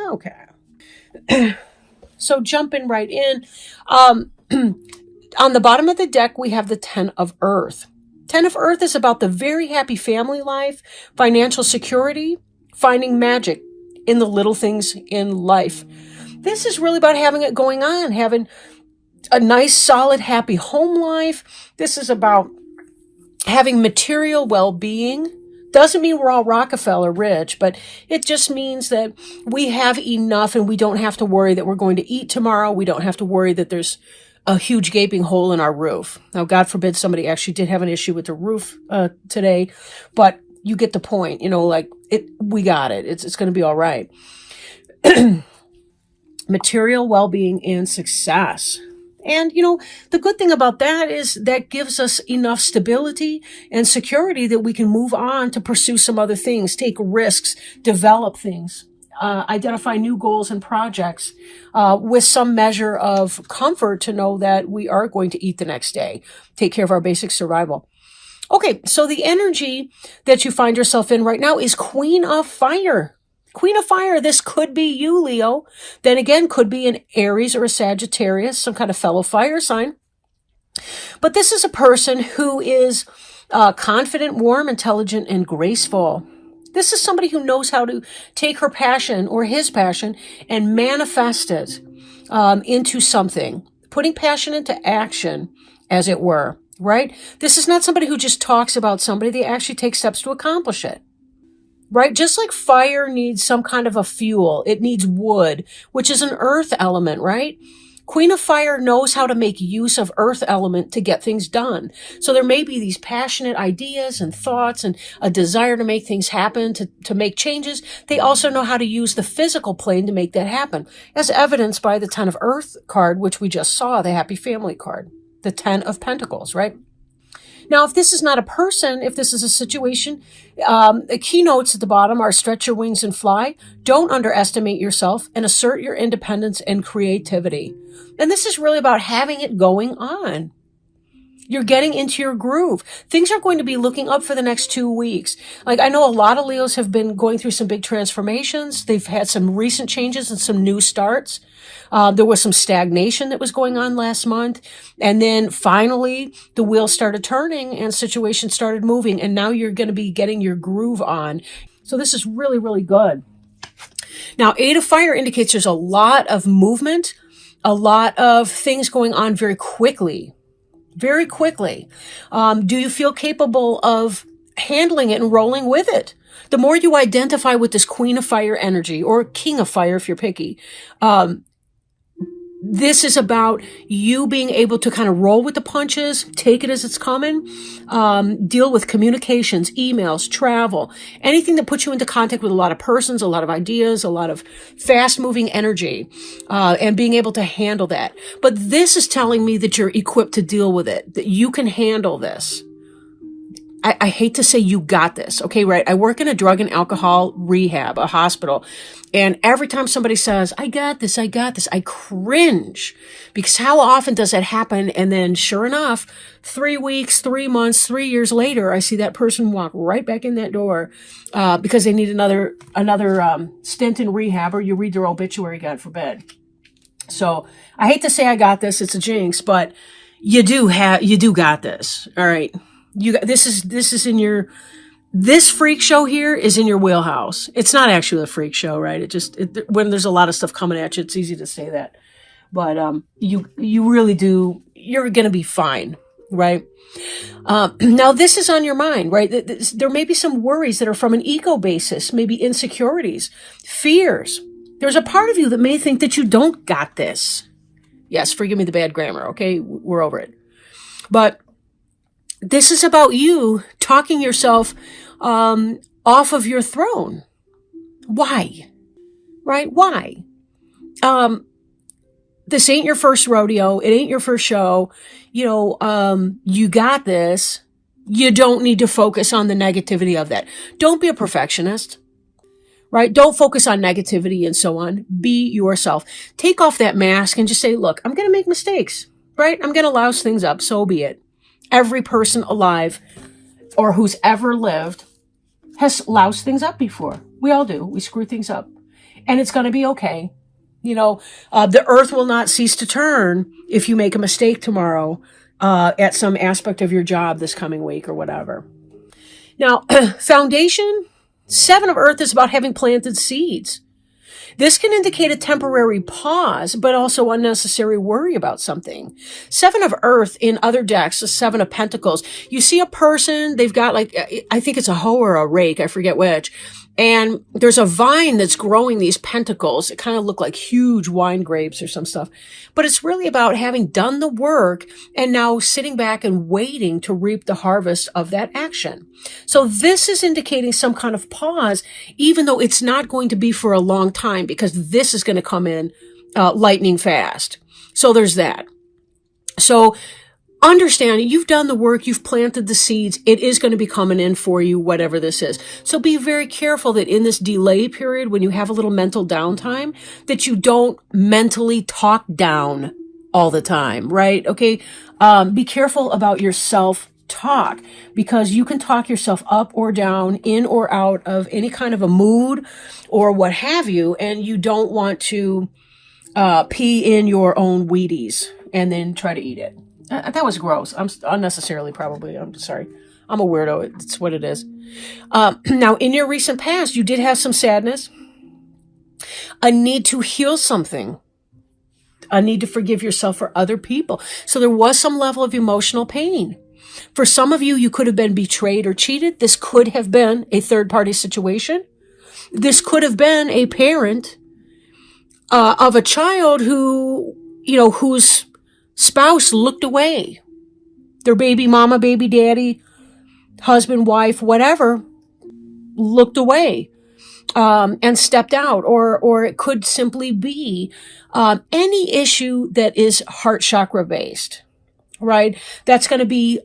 Okay. So jumping right in. On the bottom of the deck, we have the 10 of Earth. 10 of Earth is about the very happy family life, financial security, finding magic in the little things in life. This is really about having it going on, having a nice, solid, happy home life. This is about having material well-being. Doesn't mean we're all Rockefeller rich, but it just means that we have enough and we don't have to worry that we're going to eat tomorrow. We don't have to worry that there's a huge gaping hole in our roof. Now, God forbid somebody actually did have an issue with the roof today, but you get the point. We got it. It's going to be all right. Material well-being and success. And, the good thing about that is that gives us enough stability and security that we can move on to pursue some other things, take risks, develop things, identify new goals and projects with some measure of comfort to know that we are going to eat the next day, take care of our basic survival. Okay, so the energy that you find yourself in right now is Queen of Fire. Queen of Fire, this could be you, Leo. Then again, could be an Aries or a Sagittarius, some kind of fellow fire sign. But this is a person who is confident, warm, intelligent, and graceful. This is somebody who knows how to take her passion or his passion and manifest it into something, putting passion into action, as it were, right? This is not somebody who just talks about somebody. They actually take steps to accomplish it. Right? Just like fire needs some kind of a fuel, it needs wood, which is an earth element, right? Queen of Fire knows how to make use of earth element to get things done. So there may be these passionate ideas and thoughts and a desire to make things happen, to make changes. They also know how to use the physical plane to make that happen, as evidenced by the 10 of Earth card, which we just saw, the Happy Family card, the 10 of Pentacles, right? Now, if this is not a person, if this is a situation, the keynotes at the bottom are stretch your wings and fly. Don't underestimate yourself and assert your independence and creativity. And this is really about having it going on. You're getting into your groove. Things are going to be looking up for the next 2 weeks. Like, I know a lot of Leos have been going through some big transformations. They've had some recent changes and some new starts. There was some stagnation that was going on last month. And then finally, the wheels started turning and situations started moving. And now you're going to be getting your groove on. So this is really, really good. Now, 8 of Fire indicates there's a lot of movement, a lot of things going on very quickly. Very quickly. Do you feel capable of handling it and rolling with it? The more you identify with this Queen of Fire energy, or King of Fire if you're picky, this is about you being able to kind of roll with the punches, take it as it's coming, deal with communications, emails, travel, anything that puts you into contact with a lot of persons, a lot of ideas, a lot of fast-moving energy, and being able to handle that. But this is telling me that you're equipped to deal with it, that you can handle this. I hate to say you got this. Okay, right. I work in a drug and alcohol rehab, a hospital. And every time somebody says, I got this, I cringe. Because how often does that happen? And then sure enough, 3 weeks, 3 months, 3 years later, I see that person walk right back in that door, because they need another stint in rehab, or you read their obituary, God forbid. So I hate to say I got this. It's a jinx, but you do got this. All right. This is in your, this freak show here is in your wheelhouse. It's not actually a freak show, right? When there's a lot of stuff coming at you, it's easy to say that. But, you really do, you're going to be fine, right? Now this is on your mind, right? There may be some worries that are from an ego basis, maybe insecurities, fears. There's a part of you that may think that you don't got this. Yes, forgive me the bad grammar, okay? We're over it. But this is about you talking yourself off of your throne. Why? Right? Why? This ain't your first rodeo. It ain't your first show. You got this. You don't need to focus on the negativity of that. Don't be a perfectionist. Right? Don't focus on negativity and so on. Be yourself. Take off that mask and just say, look, I'm going to make mistakes. Right? I'm going to louse things up. So be it. Every person alive or who's ever lived has loused things up before. We all do. We screw things up. and it's going to be okay. The earth will not cease to turn if you make a mistake tomorrow at some aspect of your job this coming week or whatever. Now, foundation, 7 of earth is about having planted seeds. This can indicate a temporary pause, but also unnecessary worry about something. 7 of earth in other decks, the 7 of pentacles. You see a person, they've got I think it's a hoe or a rake, I forget which. And there's a vine that's growing these pentacles. It kind of look like huge wine grapes or some stuff. But it's really about having done the work and now sitting back and waiting to reap the harvest of that action. So this is indicating some kind of pause, even though it's not going to be for a long time, because this is going to come in lightning fast. So there's that. So understand, you've done the work, you've planted the seeds, it is going to be coming in for you, whatever this is. So be very careful that in this delay period, when you have a little mental downtime, that you don't mentally talk down all the time, right? Okay. Be careful about your self-talk, because you can talk yourself up or down, in or out of any kind of a mood or what have you, and you don't want to pee in your own Wheaties and then try to eat it. That was gross. I'm unnecessarily probably. I'm sorry. I'm a weirdo. It's what it is. Now, in your recent past, you did have some sadness, a need to heal something, a need to forgive yourself for other people. So there was some level of emotional pain. For some of you, you could have been betrayed or cheated. This could have been a third-party situation. This could have been a parent of a child whose spouse looked away. Their baby mama, baby daddy, husband, wife, whatever, looked away and stepped out. Or it could simply be any issue that is heart chakra based, right? That's going to be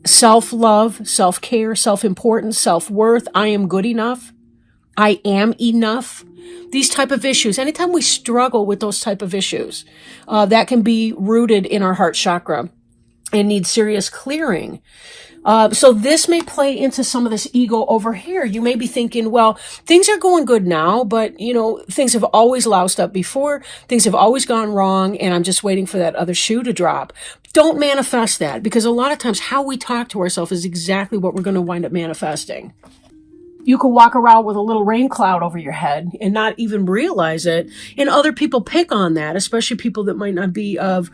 self-love, self-care, self-importance, self-worth. I am good enough. I am enough. These type of issues, anytime we struggle with those type of issues, that can be rooted in our heart chakra and need serious clearing. So this may play into some of this ego over here. You may be thinking, well, things are going good now, but things have always loused up before. Things have always gone wrong, and I'm just waiting for that other shoe to drop. Don't manifest that, because a lot of times how we talk to ourselves is exactly what we're going to wind up manifesting. You could walk around with a little rain cloud over your head and not even realize it. And other people pick on that, especially people that might not be of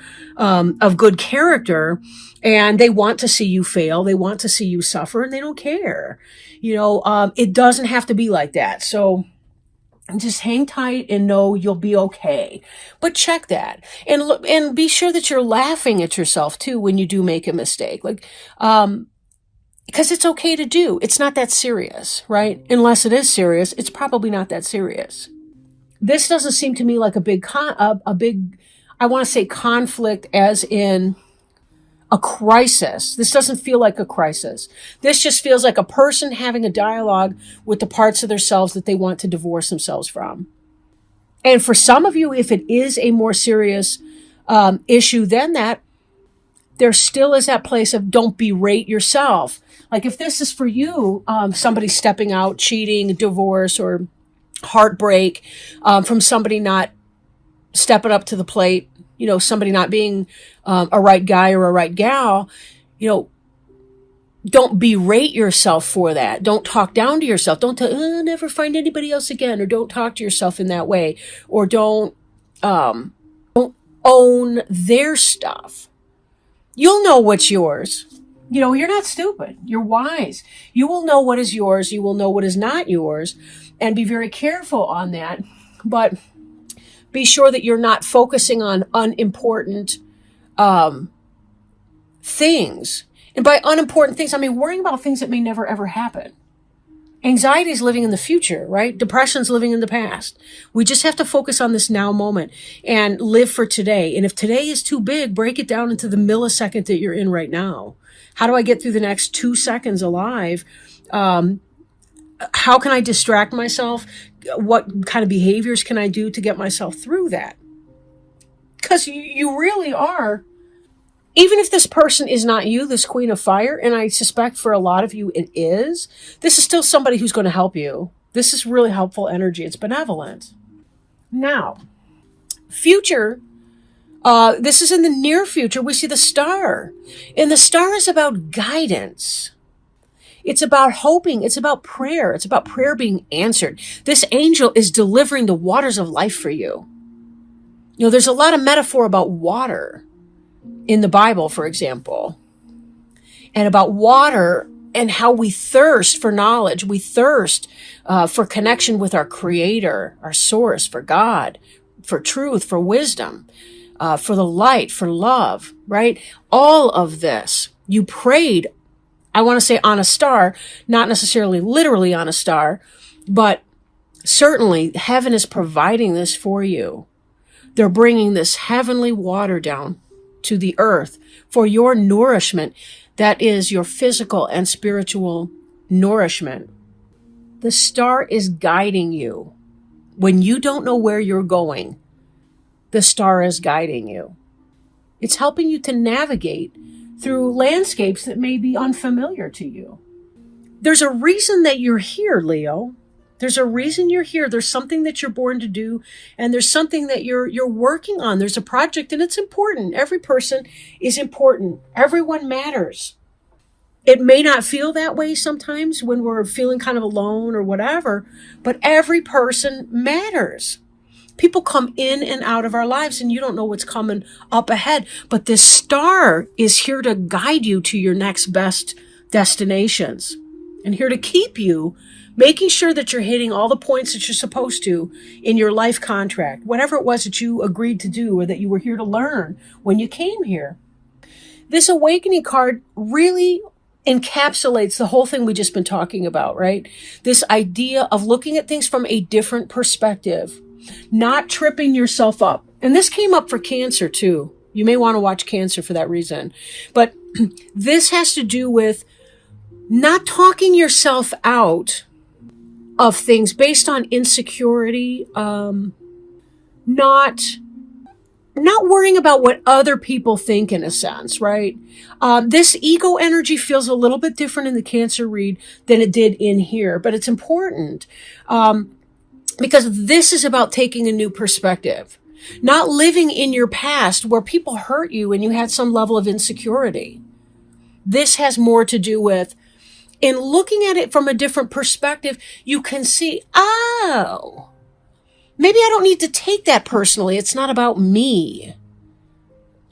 good character. And they want to see you fail. They want to see you suffer, and they don't care. It doesn't have to be like that. So just hang tight and know you'll be okay. But check that and look, and be sure that you're laughing at yourself too when you do make a mistake. Because it's okay to do. It's not that serious, right? Unless it is serious, it's probably not that serious. This doesn't seem to me like a big, I want to say conflict as in a crisis. This doesn't feel like a crisis. This just feels like a person having a dialogue with the parts of themselves that they want to divorce themselves from. And for some of you, if it is a more serious issue than that, there still is that place of don't berate yourself. Like if this is for you, somebody stepping out, cheating, divorce, or heartbreak from somebody not stepping up to the plate, somebody not being a right guy or a right gal, don't berate yourself for that. Don't talk down to yourself. Don't tell, I'll never find anybody else again, or don't talk to yourself in that way, or don't own their stuff. You'll know what's yours. You're not stupid. You're wise. You will know what is yours. You will know what is not yours, and be very careful on that. But be sure that you're not focusing on unimportant things. And by unimportant things, I mean worrying about things that may never, ever happen. Anxiety is living in the future, right? Depression is living in the past. We just have to focus on this now moment and live for today. And if today is too big, break it down into the millisecond that you're in right now. How do I get through the next 2 seconds alive? How can I distract myself? What kind of behaviors can I do to get myself through that? Because you really are. Even if this person is not you, this Queen of Fire, and I suspect for a lot of you it is, this is still somebody who's going to help you. This is really helpful energy. It's benevolent. Now, future, this is in the near future. We see the star. And the star is about guidance. It's about hoping. It's about prayer. It's about prayer being answered. This angel is delivering the waters of life for you. You know, there's a lot of metaphor about water in the Bible, for example, and about water and how we thirst for knowledge. We thirst for connection with our Creator, our source, for God, for truth, for wisdom, for the light, for love, right? All of this. You prayed, I want to say on a star, not necessarily literally on a star, but certainly heaven is providing this for you. They're bringing this heavenly water down to the earth for your nourishment. That is your physical and spiritual nourishment. The star is guiding you. When you don't know where you're going, the star is guiding you. It's helping you to navigate through landscapes that may be unfamiliar to you. There's a reason that you're here, Leo. There's a reason you're here. There's something that you're born to do, and there's something that you're working on. There's a project, and it's important. Every person is important. Everyone matters. It may not feel that way sometimes when we're feeling kind of alone or whatever, but every person matters. People come in and out of our lives, and you don't know what's coming up ahead, but this star is here to guide you to your next best destinations and here to keep you, making sure that you're hitting all the points that you're supposed to in your life contract, whatever it was that you agreed to do or that you were here to learn when you came here. This awakening card really encapsulates the whole thing we just been talking about, right? This idea of looking at things from a different perspective, not tripping yourself up. And this came up for Cancer too. You may want to watch Cancer for that reason. But this has to do with not talking yourself out of things based on insecurity, not worrying about what other people think in a sense, right? This ego energy feels a little bit different in the Cancer read than it did in here, but it's important because this is about taking a new perspective, not living in your past where people hurt you and you had some level of insecurity. This has more to do with, in looking at it from a different perspective, you can see, oh, maybe I don't need to take that personally. It's not about me,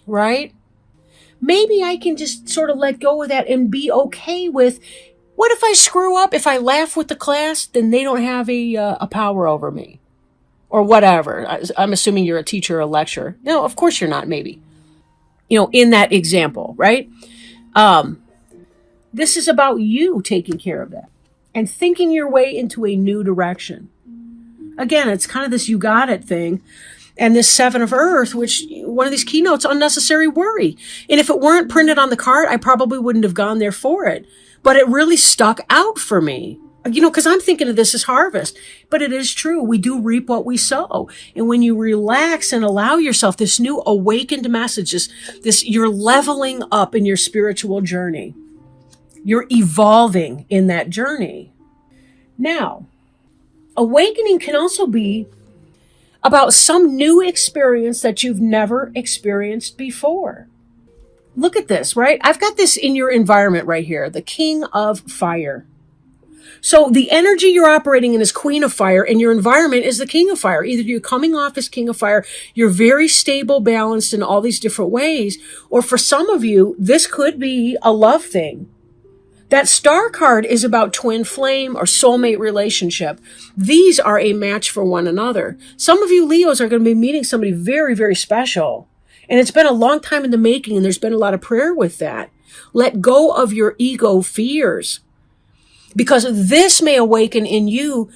right? Maybe I can just sort of let go of that and be okay with, what if I screw up? If I laugh with the class, then they don't have a power over me or whatever. I'm assuming you're a teacher or a lecturer. No, of course you're not, maybe. You know, in that example, right? This is about you taking care of that and thinking your way into a new direction. Again, it's kind of this you got it thing. And this 7 of Earth, which one of these keynotes, unnecessary worry. And if it weren't printed on the card, I probably wouldn't have gone there for it. But it really stuck out for me. You know, because I'm thinking of this as harvest. But it is true. We do reap what we sow. And when you relax and allow yourself this new awakened message, this you're leveling up in your spiritual journey. You're evolving in that journey. Now, awakening can also be about some new experience that you've never experienced before. Look at this, right? I've got this in your environment right here, the King of Fire. So the energy you're operating in is Queen of Fire, and your environment is the King of Fire. Either you're coming off as King of Fire, you're very stable, balanced in all these different ways, or for some of you, this could be a love thing. That star card is about twin flame or soulmate relationship. These are a match for one another. Some of you Leos are going to be meeting somebody very, very special. And it's been a long time in the making, and there's been a lot of prayer with that. Let go of your ego fears, because this may awaken in you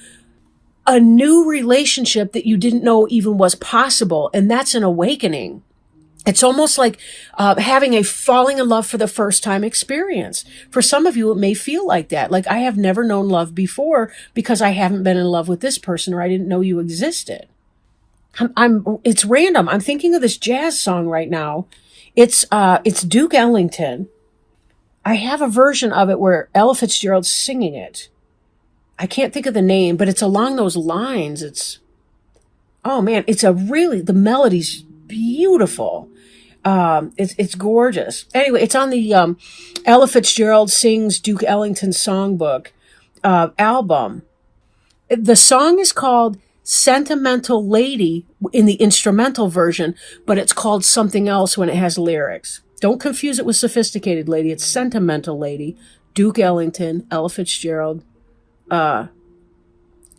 a new relationship that you didn't know even was possible. And that's an awakening. It's almost like having a falling in love for the first time experience. For some of you, it may feel like that. Like, I have never known love before because I haven't been in love with this person, or I didn't know you existed. It's random. I'm thinking of this jazz song right now. It's Duke Ellington. I have a version of it where Ella Fitzgerald's singing it. I can't think of the name, but it's along those lines. Oh man, the melody's beautiful. It's gorgeous. Anyway, it's on the Ella Fitzgerald Sings Duke Ellington Songbook album. The song is called Sentimental Lady in the instrumental version, but it's called something else when it has lyrics. Don't confuse it with Sophisticated Lady. It's Sentimental Lady, Duke Ellington, Ella Fitzgerald.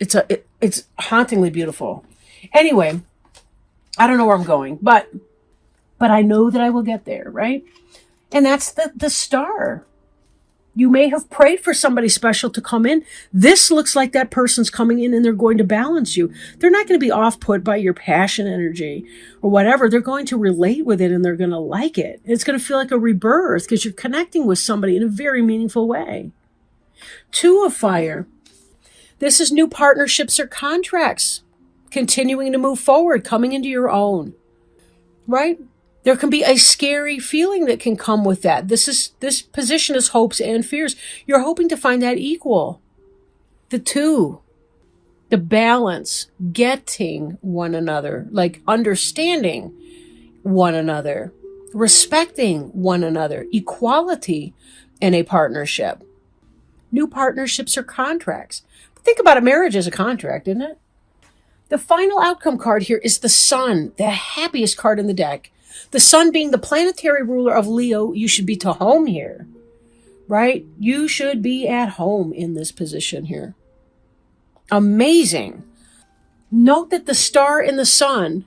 It's hauntingly beautiful. Anyway, I don't know where I'm going, but I know that I will get there, right? And that's the star. You may have prayed for somebody special to come in. This looks like that person's coming in and they're going to balance you. They're not going to be off-put by your passion energy or whatever. They're going to relate with it and they're going to like it. It's going to feel like a rebirth because you're connecting with somebody in a very meaningful way. Two of fire. This is new partnerships or contracts. Continuing to move forward, coming into your own, right? There can be a scary feeling that can come with that. This position is hopes and fears. You're hoping to find that equal. The two, the balance, getting one another, like understanding one another, respecting one another, equality in a partnership. New partnerships or contracts. Think about it, marriage as a contract, isn't it? The final outcome card here is the Sun, the happiest card in the deck. The Sun being the planetary ruler of Leo, you should be to home here, right? You should be at home in this position here. Amazing. Note that the star and the Sun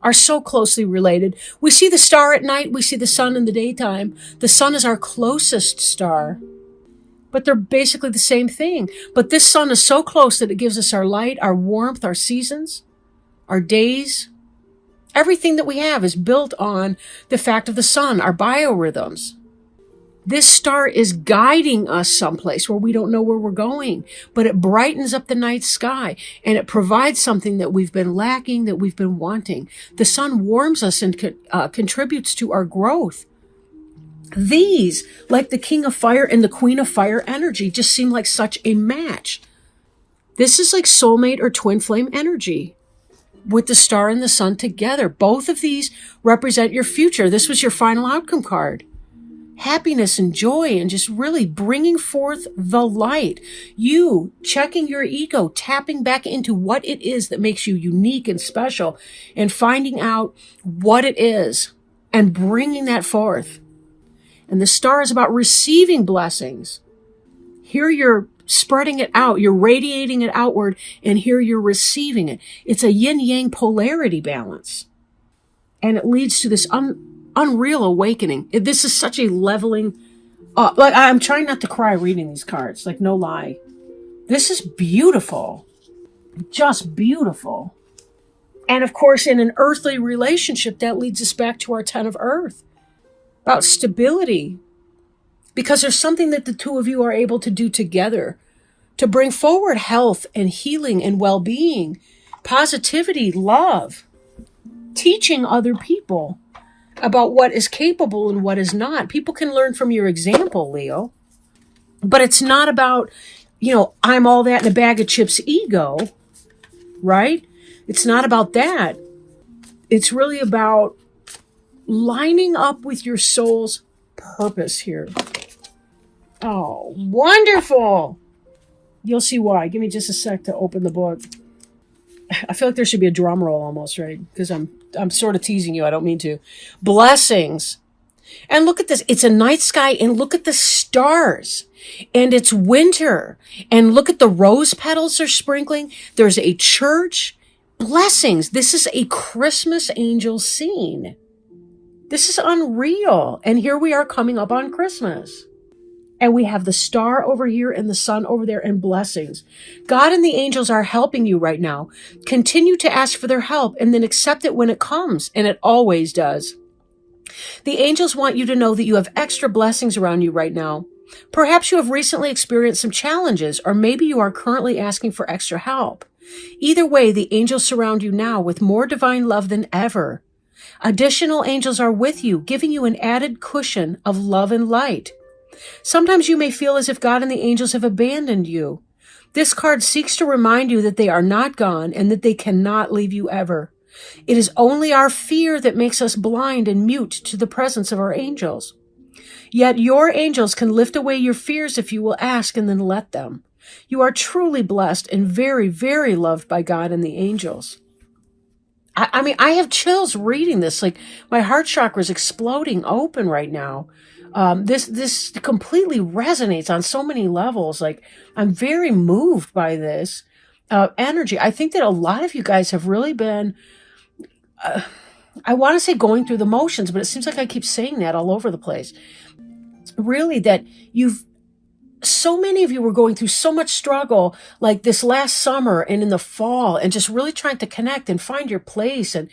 are so closely related. We see the star at night, we see the Sun in the daytime. The Sun is our closest star, but they're basically the same thing. But this Sun is so close that it gives us our light, our warmth, our seasons, our days. Everything that we have is built on the fact of the Sun, our biorhythms. This star is guiding us someplace where we don't know where we're going, but it brightens up the night sky and it provides something that we've been lacking, that we've been wanting. The Sun warms us and contributes to our growth. These, like the King of Fire and the Queen of Fire energy, just seem like such a match. This is like soulmate or twin flame energy with the star and the Sun together. Both of these represent your future. This was your final outcome card. Happiness and joy and just really bringing forth the light. You checking your ego, tapping back into what it is that makes you unique and special and finding out what it is and bringing that forth. And the star is about receiving blessings. Here you're spreading it out, you're radiating it outward, and here you're receiving it. It's a yin-yang polarity balance. And it leads to this unreal awakening. This is such a leveling up. Like, I'm trying not to cry reading these cards, like no lie. This is beautiful. Just beautiful. And of course, in an earthly relationship, that leads us back to our 10 of Earth. About stability. Because there's something that the two of you are able to do together to bring forward health and healing and well-being, positivity, love, teaching other people about what is capable and what is not. People can learn from your example, Leo. But it's not about, I'm all that in a bag of chips ego, right? It's not about that. It's really about lining up with your soul's purpose here. Oh, wonderful. You'll see why. Give me just a sec to open the book. I feel like there should be a drum roll almost, right? Because I'm sort of teasing you. I don't mean to. Blessings. And look at this. It's a night sky and look at the stars. And it's winter. And look at the rose petals are sprinkling. There's a church. Blessings. This is a Christmas angel scene. This is unreal. And here we are coming up on Christmas. And we have the star over here and the Sun over there and blessings. God and the angels are helping you right now. Continue to ask for their help and then accept it when it comes. And it always does. The angels want you to know that you have extra blessings around you right now. Perhaps you have recently experienced some challenges, or maybe you are currently asking for extra help. Either way, the angels surround you now with more divine love than ever. Additional angels are with you, giving you an added cushion of love and light. Sometimes you may feel as if God and the angels have abandoned you. This card seeks to remind you that they are not gone and that they cannot leave you ever. It is only our fear that makes us blind and mute to the presence of our angels. Yet your angels can lift away your fears if you will ask and then let them. You are truly blessed and very, very loved by God and the angels. I mean, I have chills reading this. Like, my heart chakra is exploding open right now. This completely resonates on so many levels. Like, I'm very moved by this energy. I think that a lot of you guys have really been, I want to say going through the motions, but it seems like I keep saying that all over the place. Really, that so many of you were going through so much struggle, like this last summer and in the fall, and just really trying to connect and find your place, and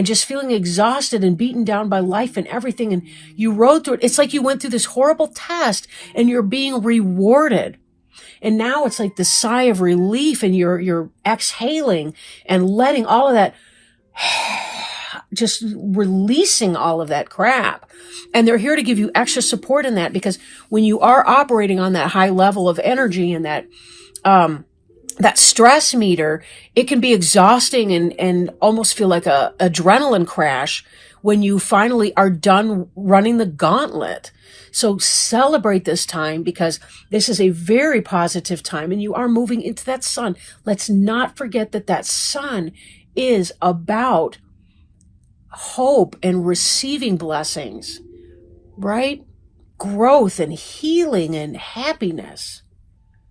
just feeling exhausted and beaten down by life and everything. And you rode through it. It's like you went through this horrible test and you're being rewarded. And now it's like the sigh of relief, and you're exhaling and letting all of that, just releasing all of that crap. And they're here to give you extra support in that, because when you are operating on that high level of energy and that stress meter, it can be exhausting and almost feel like a adrenaline crash when you finally are done running the gauntlet. So celebrate this time, because this is a very positive time and you are moving into that sun. Let's not forget that sun is about hope and receiving blessings, right? Growth and healing and happiness.